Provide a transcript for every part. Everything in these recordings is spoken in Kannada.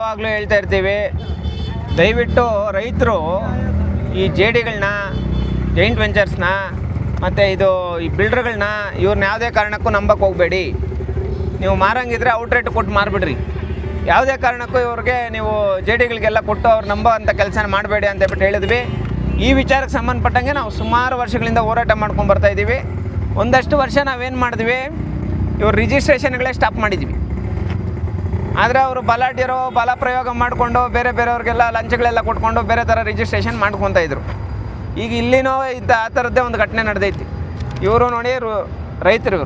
ಯಾವಾಗಲೂ ಹೇಳ್ತಾ ಇರ್ತೀವಿ, ದಯವಿಟ್ಟು ರೈತರು ಈ ಜೆಡಿಗಳನ್ನ, ಜೈಂಟ್ ವೆಂಚರ್ಸ್ನ ಮತ್ತು ಈ ಬಿಲ್ಡರ್ಗಳನ್ನ ಇವ್ರನ್ನ ಯಾವುದೇ ಕಾರಣಕ್ಕೂ ನಂಬಕ್ಕೆ ಹೋಗಬೇಡಿ. ನೀವು ಮಾರಂಗಿದ್ರೆ ಔಟ್ರೇಟ್ ಕೊಟ್ಟು ಮಾರಿಬಿಡ್ರಿ. ಯಾವುದೇ ಕಾರಣಕ್ಕೂ ಇವ್ರಿಗೆ ನೀವು ಜೆಡಿಗಳಿಗೆಲ್ಲ ಕೊಟ್ಟು ಅವ್ರು ನಂಬೋ ಅಂಥ ಕೆಲಸನ ಮಾಡಬೇಡಿ ಅಂತ ಹೇಳ್ಬಿಟ್ಟು ಹೇಳಿದ್ವಿ. ಈ ವಿಚಾರಕ್ಕೆ ಸಂಬಂಧಪಟ್ಟಂಗೆ ನಾವು ಸುಮಾರು ವರ್ಷಗಳಿಂದ ಹೋರಾಟ ಮಾಡ್ಕೊಂಡು ಬರ್ತಾಯಿದ್ದೀವಿ. ಒಂದಷ್ಟು ವರ್ಷ ನಾವೇನು ಮಾಡಿದ್ವಿ, ಇವ್ರು ರಿಜಿಸ್ಟ್ರೇಷನ್ಗಳೇ ಸ್ಟಾಪ್ ಮಾಡಿದ್ವಿ. ಆದರೆ ಅವರು ಬಲಾಢ್ಯರು ಬಲ ಪ್ರಯೋಗ ಮಾಡಿಕೊಂಡು ಬೇರೆಯವ್ರಿಗೆಲ್ಲ ಲಂಚಗಳೆಲ್ಲ ಕೊಟ್ಕೊಂಡು ಬೇರೆ ಥರ ರಿಜಿಸ್ಟ್ರೇಷನ್ ಮಾಡ್ಕೊತಾಯಿದ್ರು. ಈಗ ಇಲ್ಲಿನೋ ಆ ಥರದ್ದೇ ಒಂದು ಘಟನೆ ನಡೆದೈತಿ. ಇವರು ನೋಡಿ ರೈತರು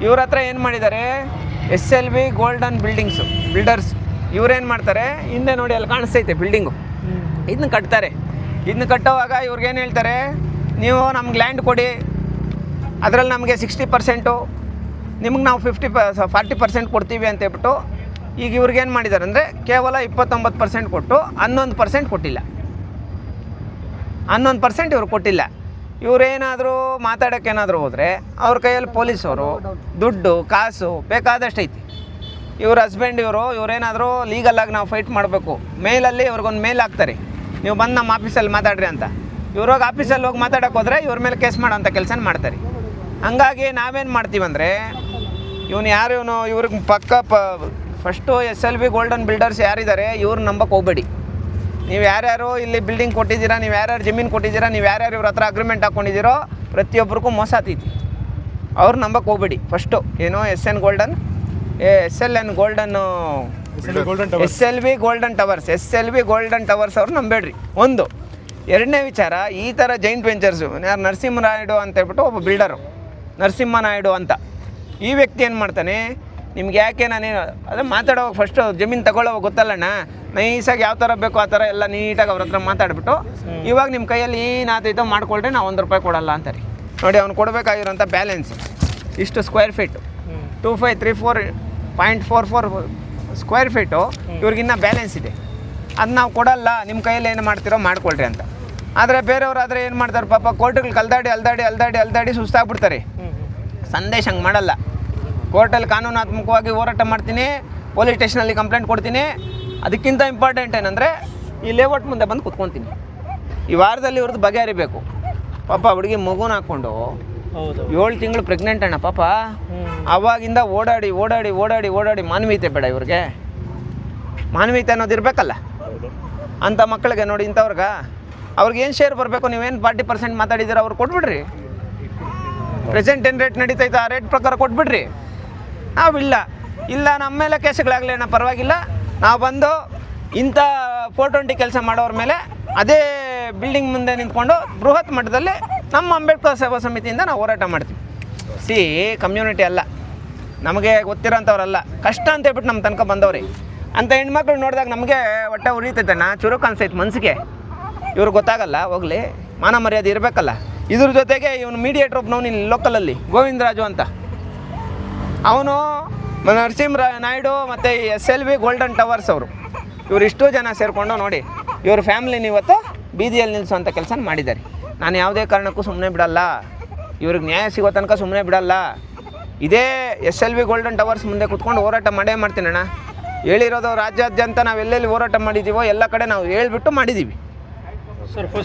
ಇವ್ರ ಹತ್ರ ಏನು ಮಾಡಿದ್ದಾರೆ, SLV ಗೋಲ್ಡನ್ ಬಿಲ್ಡರ್ಸ್ ಇವ್ರೇನು ಮಾಡ್ತಾರೆ, ಹಿಂದೆ ನೋಡಿ ಅಲ್ಲಿ ಕಾಣಿಸ್ತೈತೆ ಬಿಲ್ಡಿಂಗು, ಇದನ್ನ ಕಟ್ತಾರೆ. ಇದನ್ನ ಕಟ್ಟೋವಾಗ ಇವ್ರಿಗೇನು ಹೇಳ್ತಾರೆ, ನೀವು ನಮ್ಗೆ ಲ್ಯಾಂಡ್ ಕೊಡಿ, ಅದರಲ್ಲಿ ನಮಗೆ 60%, ನಿಮ್ಗೆ ನಾವು 40% ಕೊಡ್ತೀವಿ ಅಂತ ಹೇಳ್ಬಿಟ್ಟು ಈಗ ಇವ್ರಿಗೇನು ಮಾಡಿದ್ದಾರೆ ಅಂದರೆ ಕೇವಲ 29% ಕೊಟ್ಟು 11% ಕೊಟ್ಟಿಲ್ಲ. 11% ಇವ್ರು ಕೊಟ್ಟಿಲ್ಲ. ಇವರೇನಾದರೂ ಮಾತಾಡೋಕ್ಕೇನಾದರೂ ಹೋದರೆ ಅವ್ರ ಕೈಯಲ್ಲಿ ಪೊಲೀಸವರು ದುಡ್ಡು ಕಾಸು ಬೇಕಾದಷ್ಟು ಐತಿ. ಇವ್ರ ಹಸ್ಬೆಂಡ್ ಇವರೇನಾದರೂ ಲೀಗಲಾಗಿ ನಾವು ಫೈಟ್ ಮಾಡಬೇಕು, ಮೇಲಲ್ಲಿ ಇವ್ರಿಗೊಂದು ಮೇಲ್ ಹಾಕ್ತಾರೆ, ನೀವು ಬಂದು ನಮ್ಮ ಆಫೀಸಲ್ಲಿ ಮಾತಾಡ್ರಿ ಅಂತ. ಇವ್ರೋಗಿ ಆಫೀಸಲ್ಲಿ ಹೋಗಿ ಮಾತಾಡೋಕೆ ಹೋದರೆ ಇವ್ರ ಮೇಲೆ ಕೇಸ್ ಮಾಡೋಂಥ ಕೆಲಸ ಮಾಡ್ತಾರೆ. ಹಂಗಾಗಿ ನಾವೇನು ಮಾಡ್ತೀವಂದರೆ ಇವ್ರಿಗೆ ಫಸ್ಟು SLV ಗೋಲ್ಡನ್ ಬಿಲ್ಡರ್ಸ್ ಯಾರಿದ್ದಾರೆ ಇವ್ರು ನಂಬಕ್ಕೆ ಹೋಗಬೇಡಿ. ನೀವು ಯಾರ್ಯಾರು ಇಲ್ಲಿ ಬಿಲ್ಡಿಂಗ್ ಕೊಟ್ಟಿದ್ದೀರಾ, ನೀವು ಯಾರ್ಯಾರು ಜಮೀನು ಕೊಟ್ಟಿದ್ದೀರಾ, ನೀವು ಯಾರ್ಯಾರು ಇವ್ರ ಹತ್ರ ಅಗ್ರಿಮೆಂಟ್ ಹಾಕ್ಕೊಂಡಿದ್ದೀರೋ ಪ್ರತಿಯೊಬ್ಬರಿಗೂ ಮೋಸ ಆಗ್ತೈತಿ. ಅವ್ರು ನಂಬಕ್ಕೆ ಹೋಗಬೇಡಿ. ಫಸ್ಟು SLV ಗೋಲ್ಡನ್ ಟವರ್ಸ್ ಅವ್ರು ನಂಬೇಡ್ರಿ. ಒಂದು. ಎರಡನೇ ವಿಚಾರ, ಈ ಥರ ಜೈಂಟ್ ವೆಂಚರ್ಸು ನರಸಿಂಹನಾಯ್ಡು ಅಂತ ಹೇಳ್ಬಿಟ್ಟು ಒಬ್ಬ ಬಿಲ್ಡರು, ನರಸಿಂಹನಾಯ್ಡು ಅಂತ, ಈ ವ್ಯಕ್ತಿ ಏನು ಮಾಡ್ತಾನೆ, ನಿಮ್ಗೆ ಯಾಕೆ ನಾನೇನು ಅದೇ ಮಾತಾಡೋವಾಗ ಫಸ್ಟು ಜಮೀನು ತಗೊಳ್ಳೋವಾಗ ಗೊತ್ತಲ್ಲಣ್ಣ, ನೈಸಾಗಿ ಯಾವ ಥರ ಬೇಕೋ ಆ ಥರ ಎಲ್ಲ ನೀಟಾಗಿ ಅವ್ರ ಹತ್ರ ಮಾತಾಡ್ಬಿಟ್ಟು, ಇವಾಗ ನಿಮ್ಮ ಕೈಯಲ್ಲಿ ಏನಾಗ್ತೈತೋ ಮಾಡ್ಕೊಳ್ರಿ, ನಾವು ₹1 ಕೊಡಲ್ಲ ಅಂತಾರೆ. ನೋಡಿ, ಅವ್ನು ಕೊಡಬೇಕಾಗಿರೋಂಥ ಬ್ಯಾಲೆನ್ಸ್ ಇಷ್ಟು ಸ್ಕ್ವೇರ್ ಫೀಟು 2534.44 ಸ್ಕ್ವೇರ್ ಫೀಟು ಇವ್ರಿಗಿನ್ನ ಬ್ಯಾಲೆನ್ಸ್ ಇದೆ. ಅದು ನಾವು ಕೊಡಲ್ಲ, ನಿಮ್ಮ ಕೈಯಲ್ಲಿ ಏನು ಮಾಡ್ತಿರೋ ಮಾಡ್ಕೊಳ್ರಿ ಅಂತ. ಆದರೆ ಬೇರೆಯವರಾದರೆ ಏನು ಮಾಡ್ತಾರೆ, ಪಾಪ ಕೋರ್ಟ್ಗಳು ಅಲ್ದಾಡಿ ಸುಸ್ತಾಗ್ಬಿಡ್ತಾರೆ. ಸಂದೇಶ ಹಂಗೆ ಮಾಡಲ್ಲ. ಕೋರ್ಟಲ್ಲಿ ಕಾನೂನಾತ್ಮಕವಾಗಿ ಹೋರಾಟ ಮಾಡ್ತೀನಿ, ಪೊಲೀಸ್ ಸ್ಟೇಷನಲ್ಲಿ ಕಂಪ್ಲೇಂಟ್ ಕೊಡ್ತೀನಿ. ಅದಕ್ಕಿಂತ ಇಂಪಾರ್ಟೆಂಟ್ ಏನಂದರೆ ಈ ಲೇಔಟ್ ಮುಂದೆ ಬಂದು ಕುತ್ಕೊತೀನಿ. ಈ ವಾರದಲ್ಲಿ ಇವ್ರದ್ದು ಬಗೆಹರಿಬೇಕು. ಪಾಪ ಹುಡುಗಿ ಮಗುನ ಹಾಕ್ಕೊಂಡು 7 ತಿಂಗಳು ಪ್ರೆಗ್ನೆಂಟ್ ಅಣ್ಣ ಪಾಪ. ಆವಾಗಿಂದ ಓಡಾಡಿ ಮಾನವೀಯತೆ ಬೇಡ ಇವ್ರಿಗೆ? ಮಾನವೀಯತೆ ಅನ್ನೋದು ಇರಬೇಕಲ್ಲ ಅಂಥ ಮಕ್ಕಳಿಗೆ. ನೋಡಿ, ಅವ್ರಿಗೇನು ಶೇರ್ ಬರಬೇಕು, ನೀವೇನು 40% ಮಾತಾಡಿದ್ದೀರ ಅವ್ರು ಕೊಟ್ಬಿಡ್ರಿ. ಪ್ರೆಸೆಂಟ್ ಏನು ರೇಟ್ ನಡೀತೈತೆ ಆ ರೇಟ್ ಪ್ರಕಾರ ಕೊಟ್ಬಿಡ್ರಿ. ನಾವಿಲ್ಲ ನಮ್ಮ ಮೇಲೆ ಕೇಸುಗಳಾಗಲಿ ಅಣ್ಣ ಪರವಾಗಿಲ್ಲ, ನಾವು ಬಂದು ಇಂಥ 420 ಕೆಲಸ ಮಾಡೋರ ಮೇಲೆ ಅದೇ ಬಿಲ್ಡಿಂಗ್ ಮುಂದೆ ನಿಂತ್ಕೊಂಡು ಬೃಹತ್ ಮಟ್ಟದಲ್ಲಿ ನಮ್ಮ ಅಂಬೇಡ್ಕರ್ ಸೇವಾ ಸಮಿತಿಯಿಂದ ನಾವು ಹೋರಾಟ ಮಾಡ್ತೀವಿ. ಕಮ್ಯುನಿಟಿ ಅಲ್ಲ, ನಮಗೆ ಗೊತ್ತಿರೋಂಥವ್ರಲ್ಲ, ಕಷ್ಟ ಅಂತ ಹೇಳ್ಬಿಟ್ಟು ನಮ್ಮ ತನಕ ಬಂದವ್ರಿ. ಅಂಥ ಹೆಣ್ಮಕ್ಳು ನೋಡಿದಾಗ ನಮಗೆ ಹೊಟ್ಟೆ ಉರಿತೈತಣ್ಣ, ಚುರುಕು ಅನ್ಸೈತೆ ಮನಸ್ಸಿಗೆ. ಇವ್ರಿಗೆ ಗೊತ್ತಾಗಲ್ಲ, ಹೋಗಲಿ, ಮಾನ ಮರ್ಯಾದೆ ಇರಬೇಕಲ್ಲ. ಇದ್ರ ಜೊತೆಗೆ ಇವನು ಮೀಡಿಯೇಟ್ರ್ ಒಬ್ಬನವನು ಇಲ್ಲಿ ಲೋಕಲಲ್ಲಿ ಗೋವಿಂದರಾಜು ಅಂತ, ಅವನು ನರಸಿಂಹನಾಯ್ಡು ಮತ್ತು SLV ಗೋಲ್ಡನ್ ಟವರ್ಸ್ ಇವರು ಇಷ್ಟೂ ಜನ ಸೇರಿಕೊಂಡು ನೋಡಿ ಇವ್ರ ಫ್ಯಾಮಿಲಿನ ಇವತ್ತು ಬೀದಿಯಲ್ಲಿ ನಿಲ್ಲಿಸುವಂಥ ಕೆಲಸ ಮಾಡಿದ್ದಾರೆ. ನಾನು ಯಾವುದೇ ಕಾರಣಕ್ಕೂ ಸುಮ್ಮನೆ ಬಿಡಲ್ಲ, ಇವ್ರಿಗೆ ನ್ಯಾಯ ಸಿಗೋ ತನಕ ಸುಮ್ಮನೆ ಬಿಡಲ್ಲ. ಇದೇ SLV ಗೋಲ್ಡನ್ ಟವರ್ಸ್ ಮುಂದೆ ಕೂತ್ಕೊಂಡು ಹೋರಾಟ ಮಾಡೇ ಮಾಡ್ತೀನಣ್ಣ. ಹೇಳಿರೋದು ರಾಜ್ಯಾದ್ಯಂತ ನಾವು ಎಲ್ಲೆಲ್ಲಿ ಹೋರಾಟ ಮಾಡಿದ್ದೀವೋ ಎಲ್ಲ ಕಡೆ ನಾವು ಹೇಳ್ಬಿಟ್ಟು ಮಾಡಿದ್ದೀವಿ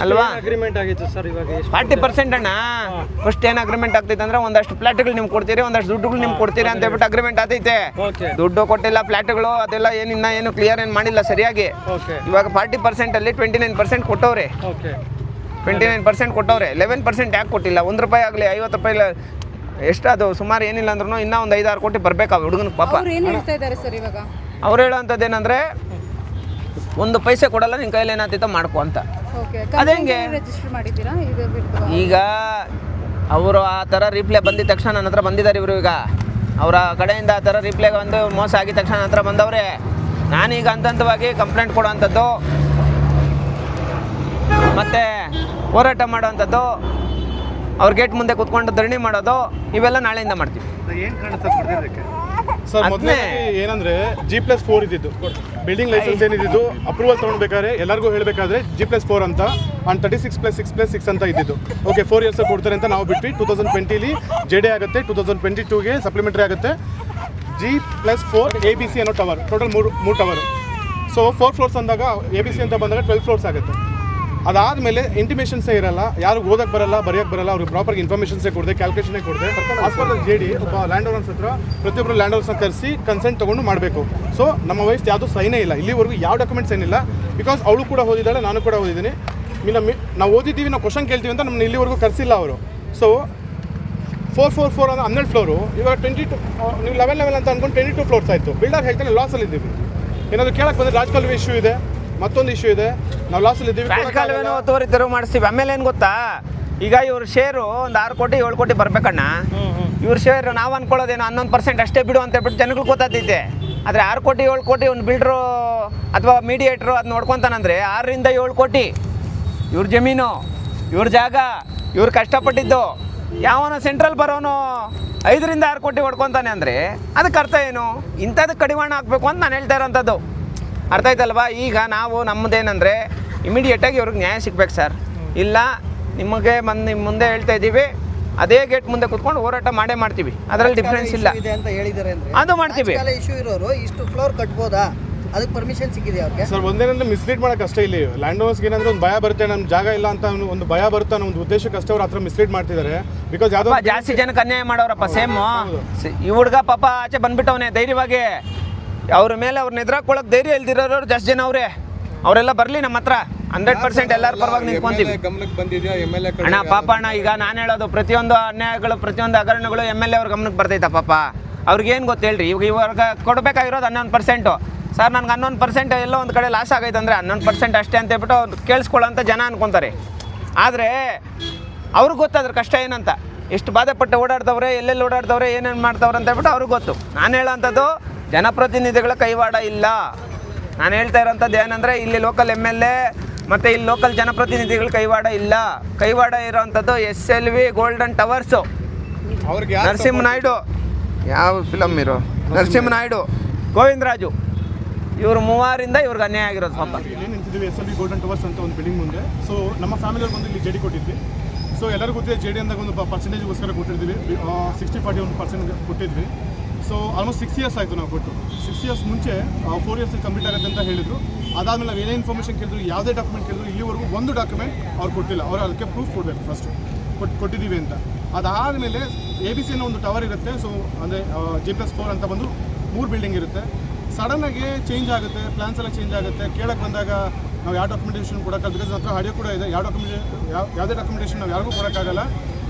ಅಲ್ವಾ? ಅಗ್ರಿಮೆಂಟ್ ಆಗಿತ್ತು ಸರ್, ಇವಾಗ 40% ಅಣ್ಣ. ಫಸ್ಟ್ ಏನು ಅಗ್ರಿಮೆಂಟ್ ಆಗ್ತೈತೆ ಅಂದರೆ ಒಂದಷ್ಟು ಫ್ಲಾಟ್ಗಳು ನಿಮ್ಗೆ ಕೊಡ್ತೀರಿ, ಒಂದಷ್ಟು ದುಡ್ಡುಗಳು ನಿಮ್ಗೆ ಕೊಡ್ತೀರಿ ಅಂತ ಹೇಳ್ಬಿಟ್ಟು ಅಗ್ರಿಮೆಂಟ್ ಆಗ್ತೈತೆ. ದುಡ್ಡು ಕೊಟ್ಟಿಲ್ಲ, ಫ್ಲಾಟ್ಗಳು ಅದೆಲ್ಲ ಏನು ಕ್ಲಿಯರ್ ಏನು ಮಾಡಿಲ್ಲ ಸರಿಯಾಗಿ. ಇವಾಗ 40%ಅಲ್ಲಿ 29% ಕೊಟ್ಟವ್ರೆ. 29% ಕೊಟ್ಟವ್ರೆ. 11% ಯಾಕೆ ಕೊಟ್ಟಿಲ್ಲ? ₹1 ಆಗಲಿ ₹50 ಎಷ್ಟು ಅದು ಸುಮಾರು ಏನಿಲ್ಲ ಅಂದ್ರೂ ಇನ್ನೂ ಒಂದು 5-6 ಕೋಟಿ ಬರಬೇಕು ಆ ಹುಡುಗನ ಪಾಪ. ಅವ್ರು ಹೇಳೋವಂಥದ್ದು ಏನಂದರೆ, 1 ಪೈಸೆ ಕೊಡಲ್ಲ, ನಿನ್ನ ಕೈಯಲ್ಲಿ ಏನಾಗ್ತೈತೋ ಮಾಡ್ಕೊ ಅಂತ. ಅದೇಂಗೆ ಈಗ ಅವರು ಆ ಥರ ರಿಪ್ಲೈ ಬಂದಿದ ತಕ್ಷಣ ನನ್ನ ಹತ್ರ ಬಂದಿದ್ದಾರೆ ಇವರು. ಈಗ ಅವರ ಕಡೆಯಿಂದ ಆ ಥರ ರಿಪ್ಲೈ ಬಂದು ಮೋಸ ಆಗಿದ ತಕ್ಷಣ ನನ್ನ ಹತ್ರ ಬಂದವ್ರೆ. ನಾನೀಗ ಹಂತವಾಗಿ ಕಂಪ್ಲೇಂಟ್ ಕೊಡೋವಂಥದ್ದು ಮತ್ತು ಹೋರಾಟ ಮಾಡೋವಂಥದ್ದು, ಅವ್ರ ಗೇಟ್ ಮುಂದೆ ಕೂತ್ಕೊಂಡು ಧರಣಿ ಮಾಡೋದು, ಇವೆಲ್ಲ ನಾಳೆಯಿಂದ ಮಾಡ್ತೀವಿ. ಏನು ಕಾಣುತ್ತೆ ಸರ್? ಮೊದಲೇ ಏನಂದರೆ G+4 ಇದ್ದಿದ್ದು ಬಿಲ್ಡಿಂಗ್ ಲೈಸೆನ್ಸ್ ಏನಿದ್ದು ಅಪ್ರೂವಲ್ ತೊಗೊಳ್ಬೇಕಾದ್ರೆ ಎಲ್ಲರಿಗೂ ಹೇಳಬೇಕಾದ್ರೆ G+4 ಅಂತ ಆ್ಯಂಡ್ 36+6+6 ಅಂತ ಇದ್ದಿದ್ದು. ಓಕೆ, 4 ಇಯರ್ಸ್ ಕೊಡ್ತಾರೆ ಅಂತ ನಾವು ಬಿಟ್ವಿ. 2020 JD ಆಗುತ್ತೆ, 2022ಗೆ ಸಪ್ಲಿಮೆಂಟ್ರಿ ಆಗುತ್ತೆ. G+4 ABC ಅನ್ನೋ tower, total 3 tower. So 4 floors ಅಂದಾಗ ABC ಅಂತ ಬಂದಾಗ 12 ಫ್ಲೋರ್ಸ್ ಆಗುತ್ತೆ. ಅದಾದಮೇಲೆ ಇಂಟಿಮೇಷನ್ಸೇ ಇರಲ್ಲ, ಯಾರು ಓದಕ್ಕೆ ಬರಲ್ಲ, ಬರೆಯೋಕ್ಕೆ ಬರಲ್ಲ, ಅವ್ರಿಗೆ ಪ್ರಾಪರ್ ಇನ್ಫಾರ್ಮೇಷನ್ಸೇ ಕೊಡದೆ, ಕ್ಯಾಲ್ಕುಲೇಷನೇ ಕೊಡದೆ, ಆಸ್ ಪರ್ JD ಒಬ್ಬ ಲ್ಯಾಂಡ್ ಓನರ್ಸ್ ಹತ್ರ ಪ್ರತಿಯೊಬ್ಬರು ಲ್ಯಾಂಡ್ ಓನರ್ಸ್ನ ಕರೆಸಿ ಕನ್ಸೆಂಟ್ ತೊಗೊಂಡು ಮಾಡಬೇಕು. ಸೊ ನಮ್ಮ ವೈಫ್ ಯಾವುದೂ ಸೈನೇ ಇಲ್ಲ, ಇಲ್ಲಿವರೆಗೂ ಯಾವ ಡಾಕ್ಯುಮೆಂಟ್ಸ್ ಏನಿಲ್ಲ. ಬಿಕಾಸ್ ಅವಳು ಕೂಡ ಓದಿದ್ದಾಳೆ, ನಾನು ಕೂಡ ಓದಿದ್ದೀನಿ. ನಾವು ಓದಿದ್ದೀವಿ, ನಾವು ಕ್ವಶನ್ ಕೇಳ್ತೀವಿ ಅಂತ ನಮ್ಮನ್ನ ಇಲ್ಲಿವರೆಗೂ ಕರೆಸಿಲ್ಲ ಅವರು. ಸೊ 444 ಅಂದರೆ 12 ಫ್ಲೋರು, ಇವಾಗ 22 ನೀವು 11 ಅಂತ ಅಂದ್ಕೊಂಡು 22 ಫ್ಲೋರ್ಸ್ ಆಯಿತು. ಬಿಲ್ಡರ್ ಹೇಳ್ತಾನೆ ಲಾಸಲ್ಲಿ ಇದ್ದೀವಿ. ಏನಾದರೂ ಕೇಳಕ್ಕೆ ಬಂದರೆ ರಾಜಕಾಲುವೆ ಇಶ್ಯೂ ಇದೆ, ಮತ್ತೊಂದು ಇಶ್ಯೂ ಇದೆ, ನಾವು ಲಾಸಲ್ಲಿ ಇದ್ದೀವಿ. ರಾಜಕಾಲುವೆನೂ ಒತ್ತುವರಿ ತೆರವು ಮಾಡಿಸ್ತೀವಿ. ಆಮೇಲೆ ಏನು ಗೊತ್ತಾ, ಈಗ ಇವ್ರ ಶೇರು ಒಂದು 6 ಕೋಟಿ 7 ಕೋಟಿ ಬರಬೇಕಣ್ಣ. ಇವ್ರ ಶೇರ್ ನಾವು ಅನ್ಕೊಳ್ಳೋದೇನು 11% ಅಷ್ಟೇ ಬಿಡು ಅಂತ ಹೇಳ್ಬಿಟ್ಟು ಜನಗಳು ಗೊತ್ತಾಗ್ತೈತೆ. ಆದರೆ 6 ಕೋಟಿ 7 ಕೋಟಿ ಒಂದು ಬಿಲ್ಡ್ರು ಅಥವಾ ಮೀಡಿಯೇಟ್ರು ಅದು ನೋಡ್ಕೊತಾನಂದರೆ 6 ರಿಂದ 7 ಕೋಟಿ ಇವ್ರ ಜಮೀನು, ಇವ್ರ ಜಾಗ, ಇವ್ರು ಕಷ್ಟಪಟ್ಟಿದ್ದು. ಯಾವನೋ ಸೆಂಟ್ರಲ್ ಬರೋನು 5 ರಿಂದ 6 ಕೋಟಿ ಹೊಡ್ಕೊತಾನೆ ಅಂದರೆ ಅದಕ್ಕೆ ಅರ್ಥ ಏನು? ಇಂಥದಕ್ಕೆ ಕಡಿವಾಣ ಹಾಕಬೇಕು ಅಂತ ನಾನು ಹೇಳ್ತಾ ಇರೋಂಥದ್ದು. ಅರ್ಥ ಆಯ್ತಲ್ವಾ? ಈಗ ನಾವು ನಮ್ಮದೇನೆಂದರೆ ಇಮಿಡಿಯೇಟಾಗಿ ಇವ್ರಿಗೆ ನ್ಯಾಯ ಸಿಗ್ಬೇಕು ಸರ್. ಇಲ್ಲ ನಿಮಗೆ ನಿಮ್ಮ ಮುಂದೆ ಹೇಳ್ತಾ ಇದ್ದೀವಿ, ಅದೇ ಗೇಟ್ ಮುಂದೆ ಕುತ್ಕೊಂಡು ಹೋರಾಟ ಮಾಡೇ ಮಾಡ್ತೀವಿ. ಅದರಲ್ಲಿ ಡಿಫ್ರೆನ್ಸ್ ಇಲ್ಲ ಇದೆ ಅಂತ ಹೇಳಿದ್ದಾರೆ ಅಂದ್ರೆ ಅದು ಮಾಡ್ತೀವಿ. ಇಶ್ಯೂ ಇರೋರು ಇಷ್ಟು ಫ್ಲೋರ್ ಕಟ್ಬೋದಾ? ಅದಕ್ಕೆ ಪರ್ಮಿಷನ್ ಸಿಕ್ಕಿದೆ ಅವ್ರಿಗೆ? ಸರ್ ಒಂದೇನಂದ್ರೆ ಮಿಸ್ಲೀಡ್ ಮಾಡೋಕೆ ಅಷ್ಟೇ. ಇಲ್ಲಿ ಲ್ಯಾಂಡ್ ಓನರ್ಸ್ಗೆ ಏನಾದರೂ ಒಂದು ಭಯ ಬರುತ್ತೆ, ನಮ್ಮ ಜಾಗ ಇಲ್ಲ ಅಂತ ಒಂದು ಭಯ ಬರುತ್ತೆ ಅನ್ನೋ ಒಂದು ಉದ್ದೇಶಕ್ಕೆ ಅಷ್ಟೇ ಅವ್ರು ಹತ್ರ ಮಿಸ್ಲೀಡ್ ಮಾಡ್ತಿದ್ದಾರೆ. ಬಿಕಾಸ್ ಯಾವುದೋ ಜಾಸ್ತಿ ಜನಕ್ಕೆ ಅನ್ಯಾಯ ಮಾಡೋರಪ್ಪ. ಸೇಮ್ ಈ ಹುಡುಗ ಪಾಪ ಆಚೆ ಬಂದ್ಬಿಟ್ಟವನೇ ಧೈರ್ಯವಾಗಿ. ಅವ್ರ ಮೇಲೆ ಅವ್ರನ್ನ ಎದುರಾಕೊಳ್ಳೋಕೆ ಧೈರ್ಯ ಇಲ್ದಿರೋರು ಜಾಸ್ತಿ ಜನ ಅವರೇ. ಅವರೆಲ್ಲ ಬರಲಿ ನಮ್ಮ ಹತ್ರ, 100% ಎಲ್ಲರ ಪರವಾಗಿ ನಿಂತ್ಕೊಂತೀವಿ. ಗಮನಕ್ಕೆ ಬಂದಿದೆಯಾ MLA ಅಣ್ಣ? ಪಾಪ ಅಣ್ಣ, ಈಗ ನಾನು ಹೇಳೋದು ಪ್ರತಿಯೊಂದು ಅನ್ಯಾಯಗಳು, ಪ್ರತಿಯೊಂದು ಹಗರಣಗಳು MLA ಅವ್ರ ಗಮನಕ್ಕೆ ಬರ್ತೈತಾ ಪಾಪ? ಅವ್ರಿಗೇನು ಗೊತ್ತು ಹೇಳ್ರಿ? ಇವಾಗ ಕೊಡಬೇಕಾಗಿರೋದು 11%. ಸರ್ ನನಗೆ 11% ಎಲ್ಲೋ ಒಂದು ಕಡೆ ಲಾಸ್ ಆಗೈತೆ ಅಂದರೆ 11% ಅಷ್ಟೇ ಅಂತ ಹೇಳ್ಬಿಟ್ಟು ಅವ್ರು ಕೇಳಿಸ್ಕೊಳ್ಳೋಂಥ ಜನ ಅನ್ಕೊತಾರೆ. ಆದರೆ ಅವ್ರಿಗೆ ಗೊತ್ತಾದ್ರೆ ಕಷ್ಟ ಏನಂತ, ಎಷ್ಟು ಬಾಧೆಪಟ್ಟು ಓಡಾಡ್ತವ್ರೆ, ಎಲ್ಲೆಲ್ಲಿ ಓಡಾಡ್ತವ್ರೆ, ಏನೇನು ಮಾಡ್ತವ್ರೆ ಅಂತ ಹೇಳ್ಬಿಟ್ಟು ಅವ್ರಿಗೆ ಗೊತ್ತು. ನಾನು ಹೇಳೋಂಥದ್ದು ಜನಪ್ರತಿನಿಧಿಗಳ ಕೈವಾಡ ಇಲ್ಲ. ನಾನು ಹೇಳ್ತಾ ಇರೋಂಥದ್ದು ಏನಂದರೆ ಇಲ್ಲಿ ಲೋಕಲ್ MLA ಮತ್ತು ಇಲ್ಲಿ ಲೋಕಲ್ ಜನಪ್ರತಿನಿಧಿಗಳ ಕೈವಾಡ ಇಲ್ಲ. ಕೈವಾಡ ಇರೋವಂಥದ್ದು SLV ಗೋಲ್ಡನ್ ಟವರ್ಸು, ಅವ್ರಿಗೆ ನರಸಿಂಹನಾಯ್ಡು, ಯಾವ ಫಿಲಮ್ ಇರೋ ನರಸಿಂಹನಾಯ್ಡು, ಗೋವಿಂದರಾಜು, ಇವರು 3ರಿಂದ ಇವ್ರಿಗೆ ಅನ್ಯಾಯ ಆಗಿರೋದು ಪಾಪ. ಇಲ್ಲಿ ನಿಂತಿದ್ದೀವಿ SLV ಗೋಲ್ಡನ್ ಟವರ್ಸ್ ಅಂತ ಒಂದು ಬಿಲ್ಡಿಂಗ್ ಮುಂದೆ. ಸೊ ನಮ್ಮ ಫ್ಯಾಮಿಲಿಯವ್ರಿಗೆ ಒಂದು ಇಲ್ಲಿ JD ಕೊಟ್ಟಿದ್ವಿ. ಸೊ ಎಲ್ಲರಿಗೂ ಗೊತ್ತಿದೆ JD ಅಂದಾಗ ಒಂದು ಪರ್ಸೆಂಟೇಜ್ಗೋಸ್ಕರ ಕೊಟ್ಟಿರ್ತೀವಿ. 60-40 ಒಂದು ಪರ್ಸೆಂಟ್ ಕೊಟ್ಟಿದ್ವಿ. ಸೊ ಆಲ್ಮೋಸ್ಟ್ 6 ಇಯರ್ಸ್ ಆಯಿತು ನಾವು ಕೊಟ್ಟು. 6 ಇಯರ್ಸ್ ಮುಂಚೆ 4 ಇಯರ್ಸ್ ಕಂಪ್ಲೀಟ್ ಆಗುತ್ತೆ ಅಂತ ಹೇಳಿದ್ರು. ಅದಾದಮೇಲೆ ನಾವು ಏನೇ ಇನ್ಫಾರ್ಮೇಷನ್ ಕೇಳಿದ್ರು, ಯಾವುದೇ ಡಾಕ್ಯುಮೆಂಟ್ ಕೇಳಿದ್ರು, ಇಲ್ಲಿವರೆಗೂ ಒಂದು ಡಾಕ್ಯುಮೆಂಟ್ ಅವ್ರು ಕೊಟ್ಟಿಲ್ಲ. ಅವರು ಅದಕ್ಕೆ ಪ್ರೂಫ್ ಕೊಡಬೇಕು ಫಸ್ಟ್ ಕೊಟ್ಟಿದ್ದೀವಿ ಅಂತ. ಅದಾದಮೇಲೆ ABC ಅನ್ನೋ ಒಂದು ಟವರ್ ಇರುತ್ತೆ. ಸೊ ಅಂದರೆ G+4 ಅಂತ ಬಂದು 3 ಬಿಲ್ಡಿಂಗ್ ಇರುತ್ತೆ. ಸಡನ್ನಾಗಿ ಚೇಂಜ್ ಆಗುತ್ತೆ, ಪ್ಲಾನ್ಸ್ ಎಲ್ಲ ಚೇಂಜ್ ಆಗುತ್ತೆ. ಕೇಳಕ್ಕೆ ಬಂದಾಗ ನಾವು ಯಾವ ಡಾಕ್ಯುಮೆಂಟೇಷನ್ ಕೊಡೋಕ್ಕಲ್ಲ. ಬಿಕಾಸ್ ಹತ್ರ ಆಡಿಯೋ ಕೂಡ ಇದೆ. ಯಾವುದೇ ಡಾಕ್ಯುಮೆಂಟೇಷನ್ ನಾವು ಯಾರಿಗೂ ಕೊಡೋಕ್ಕಾಗಲ್ಲ.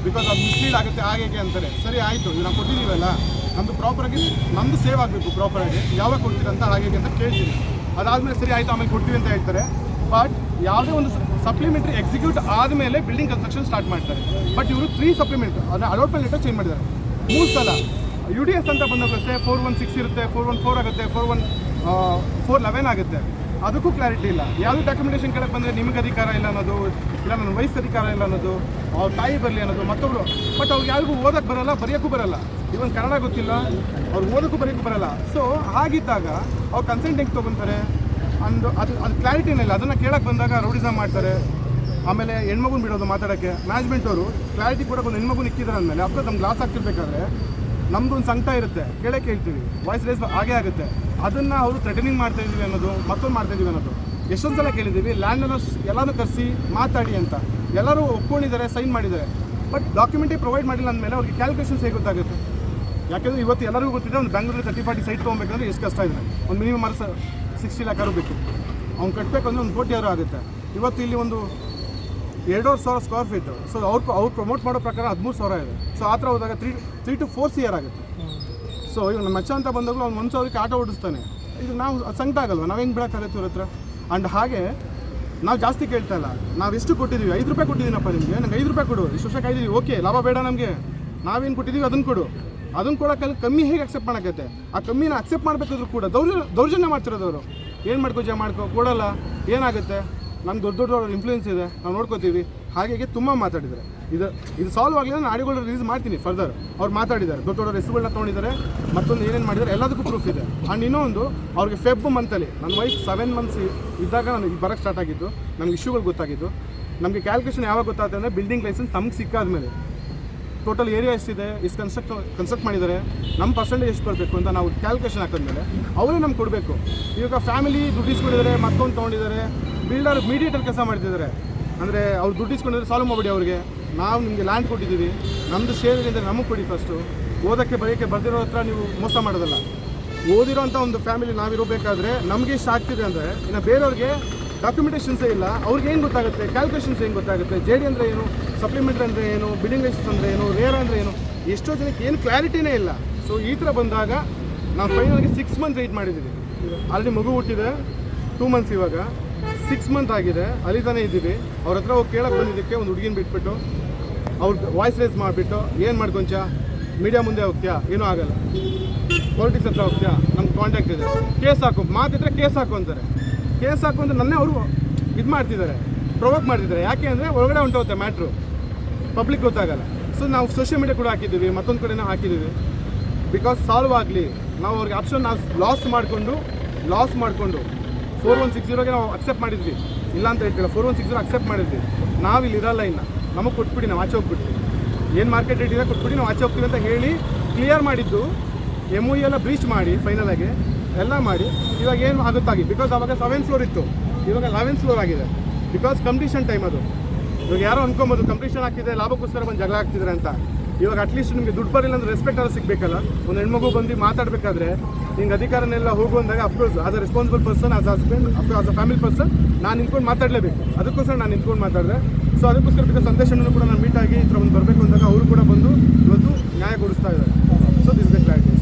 ಬಿಕಾಸ್ ಅದು ಮಿಸ್ಲೀಡ್ ಆಗುತ್ತೆ ಹಾಗೆ ಅಂತಾರೆ. ಸರಿ ಆಯಿತು, ಈಗ ನಾವು ಕೊಟ್ಟಿದ್ದೀವಲ್ಲ, ನಮ್ಮದು ಪ್ರಾಪರಾಗಿ ನಮ್ಮದು ಸೇವ್ ಆಗಬೇಕು ಪ್ರಾಪರಾಗಿ. ಯಾವಾಗ ಕೊಡ್ತೀರಂತ ಹಾಗೆ ಅಂತ ಕೇಳ್ತೀವಿ. ಅದಾದಮೇಲೆ ಸರಿ ಆಯಿತು ಆಮೇಲೆ ಕೊಡ್ತೀವಿ ಅಂತ ಹೇಳ್ತಾರೆ. ಬಟ್ ಯಾವುದೇ ಒಂದು ಸಪ್ಲಿಮೆಂಟ್ರಿ ಎಕ್ಸಿಕ್ಯೂಟ್ ಆದಮೇಲೆ ಬಿಲ್ಡಿಂಗ್ ಕನ್ಸ್ಟ್ರಕ್ಷನ್ ಸ್ಟಾರ್ಟ್ ಮಾಡ್ತಾರೆ. ಬಟ್ ಇವರು 3 ಸಪ್ಲಿಮೆಂಟ್ ಅದನ್ನ ಅಲಾಟ್ಮೆಂಟ್ ಲೆಟರ್ ಚೇಂಜ್ ಮಾಡಿದ್ದಾರೆ 3 ಸಲ. UDS ಅಂತ ಬಂದಾಗಷ್ಟೇ 416 ಇರುತ್ತೆ, 414 ಆಗುತ್ತೆ, 411 ಆಗುತ್ತೆ. ಅದಕ್ಕೂ ಕ್ಲಾರಿಟಿ ಇಲ್ಲ. ಯಾವುದೇ ಡಾಕ್ಯುಮೆಂಟೇಷನ್ ಕೇಳಕ್ಕೆ ಬಂದರೆ ನಿಮಗೆ ಅಧಿಕಾರ ಇಲ್ಲ ಅನ್ನೋದು, ಇಲ್ಲ ನನ್ನ ವಯಸ್ಸು ಅಧಿಕಾರ ಇಲ್ಲ ಅನ್ನೋದು, ಅವ್ರ ತಾಯಿ ಬರಲಿ ಅನ್ನೋದು ಮತ್ತೊಬ್ರು. ಬಟ್ ಅವ್ರಿಗೆ ಯಾರಿಗೂ ಓದಕ್ಕೆ ಬರಲ್ಲ, ಬರೆಯೋಕ್ಕೂ ಬರಲ್ಲ. ಇವನ್ ಕನ್ನಡ ಗೊತ್ತಿಲ್ಲ, ಅವ್ರು ಓದೋಕ್ಕೂ ಬರೆಯೋಕ್ಕೂ ಬರಲ್ಲ. ಸೊ ಹಾಗಿದ್ದಾಗ ಅವ್ರು ಕನ್ಸೆಂಟ್ ಹೆಂಗೆ ತೊಗೊತಾರೆ ಅಂದು ಅದು ಕ್ಲಾರಿಟಿನೇ ಇಲ್ಲ. ಅದನ್ನು ಕೇಳಕ್ಕೆ ಬಂದಾಗ ರೌಡಿಸಮ್ ಮಾಡ್ತಾರೆ. ಆಮೇಲೆ ಹೆಣ್ಮಗುನ ಬಿಡೋದು ಮಾತಾಡೋಕ್ಕೆ. ಮ್ಯಾನೇಜ್ಮೆಂಟ್ ಅವರು ಕ್ಲಾರಿಟಿ ಕೂಡ ಒಂದು ಹೆಣ್ಮಗುನ ಇಕ್ಕಿದ್ದಾರೆ ಅಂದಮೇಲೆ ಅಫ್ಕೋರ್ಸ್ ನಮ್ಗೆ ಲಾಸ್ ಆಗ್ತಿರ್ಬೇಕಾದ್ರೆ ನಮ್ಮದು ಒಂದು ಸಂಕಟ ಇರುತ್ತೆ, ಕೇಳಕ್ಕೆ ಹೇಳ್ತೀವಿ, ವಾಯ್ಸ್ ರೇಸ್ ಆಗೇ ಆಗುತ್ತೆ. ಅದನ್ನು ಅವರು ಥ್ರೆಟನಿಂಗ್ ಮಾಡ್ತಾಯಿದ್ದೀವಿ ಅನ್ನೋದು, ಮತ್ತೊಂದು ಮಾಡ್ತಾಯಿದ್ದೀವಿ ಅನ್ನೋದು ಎಷ್ಟೊಂದು ಸಲ ಕೇಳಿದ್ದೀವಿ. ಲ್ಯಾಂಡ್ ಓನರ್ಸ್ ಎಲ್ಲನೂ ಕರೆಸಿ ಮಾತಾಡಿ ಅಂತ ಎಲ್ಲರೂ ಒಪ್ಕೊಂಡಿದ್ದಾರೆ, ಸೈನ್ ಮಾಡಿದ್ದಾರೆ. ಬಟ್ ಡಾಕ್ಯುಮೆಂಟೇ ಪ್ರೊವೈಡ್ ಮಾಡಿಲ್ಲ ಅಂದಮೇಲೆ ಅವ್ರಿಗೆ ಕ್ಯಾಲ್ಕುಲೇಷನ್ಸ್ ಹೇಗೆ ಗೊತ್ತಾಗುತ್ತೆ? ಯಾಕೆಂದರೆ ಇವತ್ತು ಎಲ್ಲರಿಗೂ ಗೊತ್ತಿದೆ, ಒಂದು ಬೆಂಗಳೂರಲ್ಲಿ 30-40 ಸೈಟ್ ತೊಗೊಬೇಕಂದ್ರೆ ಎಷ್ಟು ಕಷ್ಟ ಇದೆ. ಒಂದು ಮಿನಿಮಮ್ 60 ಲ್ಯಾಕ್ ಬೇಕು. ಅವ್ನು ಕಟ್ಟಬೇಕಂದ್ರೆ 1 ಕೋಟಿ € ಆಗುತ್ತೆ. ಇವತ್ತು ಇಲ್ಲಿ ಒಂದು 2,500 ಸ್ಕ್ವೇರ್ ಫೀಟು. ಸೊ ಅವ್ರು ಪ್ರಮೋಟ್ ಮಾಡೋ ಪ್ರಕಾರ 13,000 ಇದೆ. ಸೊ ಆ ಥರ ಹೋದಾಗ 3 to 4 CR ಆಗುತ್ತೆ. ಸೊ ಇವಾಗ ನಮ್ಮ ಮಚ್ಚ ಅಂತ ಬಂದಾಗಲೂ ಅವ್ನು 1,000ಕ್ಕೆ ಆಟೋ ಓಡಿಸ್ತಾನೆ. ಇದು ನಾವು ಸಂಕಟ ಆಗಲ್ವ? ನಾವು ಹೆಂಗೆ ಬಿಡೋಕ್ಕಾಗತ್ತೆ ಇವ್ರ ಹತ್ರ? ಆ್ಯಂಡ್ ಹಾಗೆ ನಾವು ಜಾಸ್ತಿ ಕೇಳ್ತಾ ಇಲ್ಲ. ನಾವು ಎಷ್ಟು ಕೊಟ್ಟಿದ್ದೀವಿ? 5 ರೂಪಾಯಿ ಕೊಟ್ಟಿದ್ದೀನಪ್ಪ ನಿಮಗೆ, ನಂಗೆ 5 ರೂಪಾಯಿ ಕೊಡು. ಇಷ್ಟು ವರ್ಷ ಕಾಯ್ದಿದ್ದೀವಿ, ಓಕೆ ಲಾಭ ಬೇಡ ನಮಗೆ. ನಾವೇನು ಕೊಟ್ಟಿದ್ದೀವಿ ಅದನ್ನು ಕೊಡು. ಅದನ್ನು ಕೊಡೋಕ್ಕಲ್ಲಿ ಕಮ್ಮಿ ಹೇಗೆ ಅಕ್ಸೆಪ್ಟ್ ಮಾಡೋಕ್ಕೈತೆ? ಆ ಕಮ್ಮಿನ ಅಕ್ಸೆಪ್ಟ್ ಮಾಡಬೇಕಾದ್ರೂ ಕೂಡ ದೌರ್ಜನ್ಯ ಮಾಡ್ತಿರೋದವರು. ಏನು ಮಾಡ್ಕೋ ಕೊಡಲ್ಲ, ಏನಾಗುತ್ತೆ? ನಮ್ಗೆ ದೊಡ್ಡ ಇನ್ಫ್ಲೂಯೆನ್ಸ್ ಇದೆ, ನಾವು ನೋಡ್ಕೋತೀವಿ. ಹಾಗೆ ತುಂಬ ಮಾತಾಡಿದ್ದಾರೆ. ಇದು ಸಾಲ್ವ್ ಆಗಲಿ ನಾನು ಆಡಿಯೋಗಳು ರಿಲೀಸ್ ಮಾಡ್ತೀನಿ ಫರ್ದರ್. ಅವ್ರು ಮಾತಾಡಿದ್ದಾರೆ, ದೊಡ್ಡ ಹೆಸರುಗಳನ್ನ ತೊಗೊಂಡಿದ್ದಾರೆ, ಮತ್ತೊಂದು ಏನೇನು ಮಾಡಿದ್ದಾರೆ ಎಲ್ಲದಕ್ಕೂ ಪ್ರೂಫ್ ಇದೆ. ಆ್ಯಂಡ್ ಇನ್ನೊಂದು ಅವ್ರಿಗೆ Feb ಮಂತಲ್ಲಿ ನನ್ನ ವೈಫ್ 7 months ಇದ್ದಾಗ ನನಗೆ ಬರೋಕ್ಕೆ ಸ್ಟಾರ್ಟ್ ಆಗಿದ್ದು, ನಮ್ಗೆ ಇಶ್ಯೂಗಳು ಗೊತ್ತಾಗಿದ್ದು. ನಮಗೆ ಕ್ಯಾಲ್ಕುಲೇಷನ್ ಯಾವಾಗ ಗೊತ್ತಾಗುತ್ತೆ ಅಂದರೆ ಬಿಲ್ಡಿಂಗ್ ಲೈಸೆನ್ಸ್ ನಮ್ಗೆ ಸಿಕ್ಕಾದ್ಮೇಲೆ. ಟೋಟಲ್ ಏರಿಯಾ ಎಷ್ಟಿದೆ, ಎಷ್ಟು ಕನ್ಸ್ಟ್ರಕ್ಟ್ ಮಾಡಿದ್ದಾರೆ, ನಮ್ಮ ಪರ್ಸೆಂಟೇಜ್ ಎಷ್ಟು ಬರಬೇಕು ಅಂತ ನಾವು ಕ್ಯಾಲ್ಕುಲೇಷನ್ ಹಾಕಿದ್ಮೇಲೆ ಅವರೇ ನಮ್ಗೆ ಕೊಡಬೇಕು. ಇವಾಗ ಫ್ಯಾಮಿಲಿ ದುಡ್ಡು ಇಸ್ಕೊಂಡಿದ್ದಾರೆ, ಮತ್ತೊಂದು ತೊಗೊಂಡಿದ್ದಾರೆ, ಬಿಲ್ಡರ್ ಮೀಡಿಯೇಟರ್ ಕೆಲಸ ಮಾಡ್ತಿದ್ದಾರೆ. ಅಂದರೆ ಅವ್ರು ದುಡ್ಡು ಇಸ್ಕೊಂಡಿದ್ರೆ ಸಾಲ್ವ್ ಮಾಡಿಬಿಡಿ ಅವ್ರಿಗೆ. ನಾವು ನಿಮಗೆ ಲ್ಯಾಂಡ್ ಕೊಟ್ಟಿದ್ದೀವಿ, ನಮ್ಮದು ಶೇರ್ ಇದೆ ನಮಗೆ ಕೊಡಿ ಫಸ್ಟು. ಓದೋಕ್ಕೆ ಬರೆಯೋಕ್ಕೆ ಬರ್ದಿರೋ ಹತ್ರ ನೀವು ಮೋಸ ಮಾಡೋದಲ್ಲ. ಓದಿರೋಂಥ ಒಂದು ಫ್ಯಾಮಿಲಿ ನಾವಿರಬೇಕಾದ್ರೆ ನಮಗೆ ಇಷ್ಟ ಆಗ್ತಿದೆ ಅಂದರೆ ಇನ್ನು ಬೇರೆಯವ್ರಿಗೆ ಡಾಕ್ಯುಮೆಂಟೇಷನ್ಸೇ ಇಲ್ಲ, ಅವ್ರಿಗೆ ಏನು ಗೊತ್ತಾಗುತ್ತೆ, ಕ್ಯಾಲ್ಕುಲೇಷನ್ಸ್ ಏನು ಗೊತ್ತಾಗುತ್ತೆ, ಜೆ ಡಿ ಅಂದರೆ ಏನು, ಸಪ್ಲಿಮೆಂಟ್ರಿ ಅಂದರೆ ಏನು, ಬಿಲ್ಡಿಂಗ್ ಲೈಸೆನ್ಸ್ ಅಂದರೆ ಏನು, ರೇರ್ ಅಂದರೆ ಏನು, ಎಷ್ಟೋ ಜನಕ್ಕೆ ಏನು ಕ್ಲಾರಿಟಿನೇ ಇಲ್ಲ. ಸೊ ಈ ಥರ ಬಂದಾಗ ನಾವು ಫೈನಲ್ಗೆ 6 ಮಂತ್ ವೆಯ್ಟ್ ಮಾಡಿದ್ದೀವಿ. ಆಲ್ರೆಡಿ ಮಗು ಹುಟ್ಟಿದೆ, 2 ಮಂತ್ಸ್, ಇವಾಗ 6 ಮಂತ್ ಆಗಿದೆ, ಅಲ್ಲಿ ತಾನೇ ಇದ್ದೀವಿ. ಅವ್ರ ಹತ್ರ ಹೋಗಿ ಕೇಳಕ್ಕೆ ಬಂದಿದ್ದಕ್ಕೆ ಒಂದು ಹುಡುಗಿನ ಬಿಟ್ಬಿಟ್ಟು ಅವ್ರ ವಾಯ್ಸ್ ರೇಸ್ ಮಾಡಿಬಿಟ್ಟು ಏನು ಮಾಡ್ಕೊಂಚ ಮೀಡಿಯಾ ಮುಂದೆ ಹೋಗ್ತೀಯಾ, ಏನೂ ಆಗಲ್ಲ, ಪೊಲಿಟಿಕ್ಸ್ ಹತ್ರ ಹೋಗ್ತೀಯಾ, ನಮ್ಗೆ ಕಾಂಟ್ಯಾಕ್ಟ್ ಇದೆ, ಕೇಸ್ ಹಾಕು, ಮಾತಿದ್ರೆ ಕೇಸ್ ಹಾಕು ಅಂತಾರೆ. ಕೇಸ್ ಹಾಕು ಅಂತ ನನ್ನೇ ಅವರು ಇದು ಮಾಡ್ತಿದ್ದಾರೆ, ಪ್ರೊವೋಕ್ ಮಾಡ್ತಿದ್ದಾರೆ. ಯಾಕೆ ಅಂದರೆ ಒಳಗಡೆ ಹೊಂಟೋಗುತ್ತೆ ಮ್ಯಾಟ್ರು, ಪಬ್ಲಿಕ್ ಗೊತ್ತಾಗಲ್ಲ. ಸೊ ನಾವು ಸೋಷಿಯಲ್ ಮೀಡಿಯಾ ಕೂಡ ಹಾಕಿದ್ದೀವಿ, ಮತ್ತೊಂದು ಕಡೆನೂ ಹಾಕಿದ್ದೀವಿ. ಬಿಕಾಸ್ ಸಾಲ್ವ್ ಆಗಲಿ, ನಾವು ಅವ್ರಿಗೆ ಆಪ್ಷನ್ ನಾವು ಲಾಸ್ ಮಾಡಿಕೊಂಡು 4160ಗೆ ನಾವು ಅಕ್ಸೆಪ್ಟ್ ಮಾಡಿದ್ವಿ, ಇಲ್ಲ ಅಂತ ಹೇಳ್ತಿಲ್ಲ, 4160 ಅಕ್ಸೆಪ್ಟ್ ಮಾಡಿದ್ವಿ. ನಾವು ಇಲ್ಲಿ ಇರಲ್ಲ, ಇನ್ನು ನಮಗೆ ಕೊಟ್ಬಿಡಿ, ನಾವು ಆಚೆ ಹೋಗ್ಬಿಡ್ತೀವಿ, ಏನು ಮಾರ್ಕೆಟ್ ರೇಟ್ ಇದೆ ಕೊಟ್ಬಿಡಿ, ನಾವು ಆಚೆ ಹೋಗ್ತೀವಿ ಅಂತ ಹೇಳಿ ಕ್ಲಿಯರ್ ಮಾಡಿದ್ದು. MOU ಎಲ್ಲ ಬ್ರೀಚ್ ಮಾಡಿ ಫೈನಲಾಗಿ ಎಲ್ಲ ಮಾಡಿ ಇವಾಗ ಏನು ಆಗುತ್ತಾಗಿ. ಬಿಕಾಸ್ ಅವಾಗ 7th ಫ್ಲೋರ್ ಇತ್ತು, ಇವಾಗ 11th ಫ್ಲೋರ್ ಆಗಿದೆ. ಬಿಕಾಸ್ ಕಂಪ್ಲೀಷನ್ ಟೈಮ್ ಅದು. ಇವಾಗ ಯಾರೋ ಅನ್ಕೊಬೋದು ಕಂಪ್ಲೀಷನ್ ಆಗ್ತಿದೆ, ಲಾಭಕ್ಕೋಸ್ಕರ ಬಂದು ಜಗಳ ಆಗ್ತಿದ್ದಾರೆ ಅಂತ. ಇವಾಗ ಅಟ್ಲೀಸ್ಟ್ ನಿಮಗೆ ದುಡ್ಡು ಬರಲಿಲ್ಲ ಅಂದರೆ ರೆಸ್ಪೆಕ್ಟ್ ಆದರೂ ಸಿಗಬೇಕಲ್ಲ. ಒಂದು ಹೆಣ್ಮಗು ಬಂದು ಮಾತಾಡಬೇಕಾದ್ರೆ ನಿಂಗೆ ಅಧಿಕಾರನೆಲ್ಲ ಹೋಗು ಅಂದಾಗ of course as a responsible person, as husband, as a family person ನಾನು ನಿಂತ್ಕೊಂಡು ಮಾತಾಡಲೇಬೇಕು. ಅದಕ್ಕೋಸ್ಕರ ನಾನು ನಿಂತ್ಕೊಂಡು ಮಾತಾಡಿದೆ. ಸೊ ಅದಕ್ಕೋಸ್ಕರ ಬಿಕಾಸ್ ಸಂದೇಶನೂ ಕೂಡ ನಾನು ಮೀಟ್ ಆಗಿ ಈ ಥರ ಒಂದು ಬರಬೇಕು ಅಂದಾಗ ಅವರು ಕೂಡ ಬಂದು ಇವತ್ತು ನ್ಯಾಯ ಕೊಡಿಸ್ತಾ ಇದ್ದಾರೆ. So this the clarity.